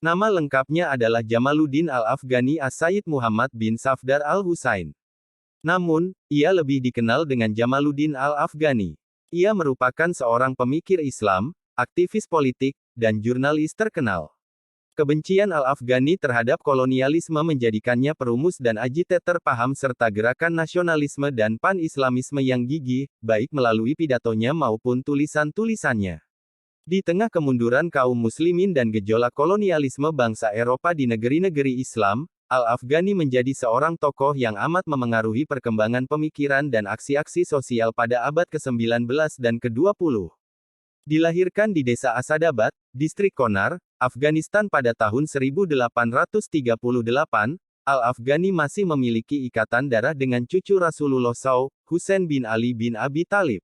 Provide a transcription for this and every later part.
Nama lengkapnya adalah Jamaluddin Al-Afghani As-Sayyid Muhammad bin Safdar Al-Husain. Namun, ia lebih dikenal dengan Jamaluddin Al-Afghani. Ia merupakan seorang pemikir Islam, aktivis politik, dan jurnalis terkenal. Kebencian Al-Afghani terhadap kolonialisme menjadikannya perumus dan agitator paham serta gerakan nasionalisme dan pan-islamisme yang gigih, baik melalui pidatonya maupun tulisan-tulisannya. Di tengah kemunduran kaum muslimin dan gejolak kolonialisme bangsa Eropa di negeri-negeri Islam, Al-Afghani menjadi seorang tokoh yang amat memengaruhi perkembangan pemikiran dan aksi-aksi sosial pada abad ke-19 dan ke-20. Dilahirkan di desa Asadabad, distrik Konar, Afghanistan pada tahun 1838, Al-Afghani masih memiliki ikatan darah dengan cucu Rasulullah SAW, Husain bin Ali bin Abi Thalib.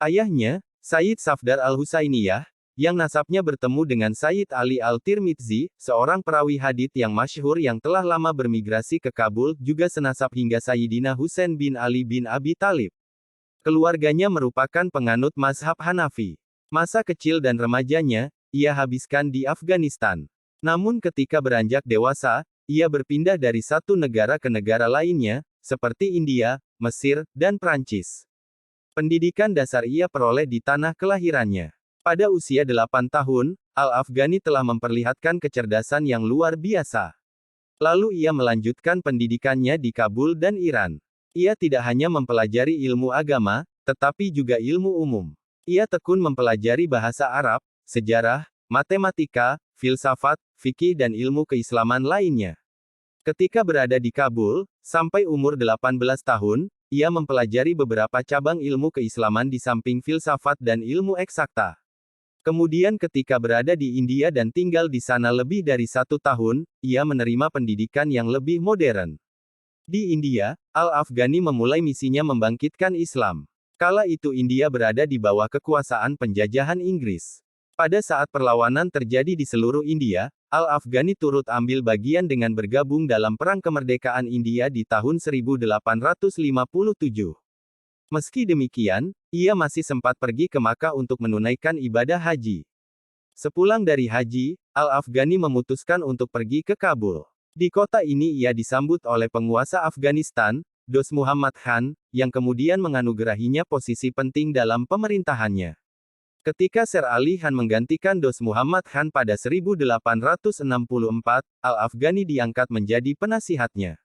Ayahnya, Sayyid Safdar Al-Husainiyah, yang nasabnya bertemu dengan Sayyid Ali Al-Tirmidzi, seorang perawi hadits yang masyhur yang telah lama bermigrasi ke Kabul, juga senasab hingga Sayyidina Husain bin Ali bin Abi Thalib. Keluarganya merupakan penganut mazhab Hanafi. Masa kecil dan remajanya, ia habiskan di Afghanistan. Namun ketika beranjak dewasa, ia berpindah dari satu negara ke negara lainnya, seperti India, Mesir, dan Prancis. Pendidikan dasar ia peroleh di tanah kelahirannya. Pada usia 8 tahun, Al-Afghani telah memperlihatkan kecerdasan yang luar biasa. Lalu ia melanjutkan pendidikannya di Kabul dan Iran. Ia tidak hanya mempelajari ilmu agama, tetapi juga ilmu umum. Ia tekun mempelajari bahasa Arab, sejarah, matematika, filsafat, fikih dan ilmu keislaman lainnya. Ketika berada di Kabul, sampai umur 18 tahun, ia mempelajari beberapa cabang ilmu keislaman di samping filsafat dan ilmu eksakta. Kemudian ketika berada di India dan tinggal di sana lebih dari 1 tahun, ia menerima pendidikan yang lebih modern. Di India, Al-Afghani memulai misinya membangkitkan Islam. Kala itu India berada di bawah kekuasaan penjajahan Inggris. Pada saat perlawanan terjadi di seluruh India, Al-Afghani turut ambil bagian dengan bergabung dalam Perang Kemerdekaan India di tahun 1857. Meski demikian, ia masih sempat pergi ke Makkah untuk menunaikan ibadah haji. Sepulang dari haji, Al-Afghani memutuskan untuk pergi ke Kabul. Di kota ini ia disambut oleh penguasa Afghanistan, Dost Muhammad Khan, yang kemudian menganugerahinya posisi penting dalam pemerintahannya. Ketika Sher Ali Khan menggantikan Dost Muhammad Khan pada 1864, Al-Afghani diangkat menjadi penasihatnya.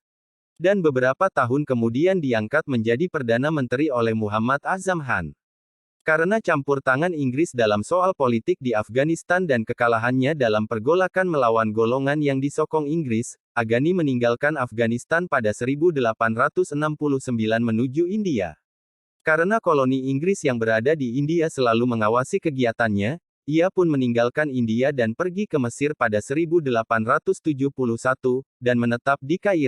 Dan beberapa tahun kemudian diangkat menjadi Perdana Menteri oleh Muhammad Azam Khan. Karena campur tangan Inggris dalam soal politik di Afghanistan dan kekalahannya dalam pergolakan melawan golongan yang disokong Inggris, Afghani meninggalkan Afghanistan pada 1869 menuju India. Karena koloni Inggris yang berada di India selalu mengawasi kegiatannya, ia pun meninggalkan India dan pergi ke Mesir pada 1871, dan menetap di Kairo.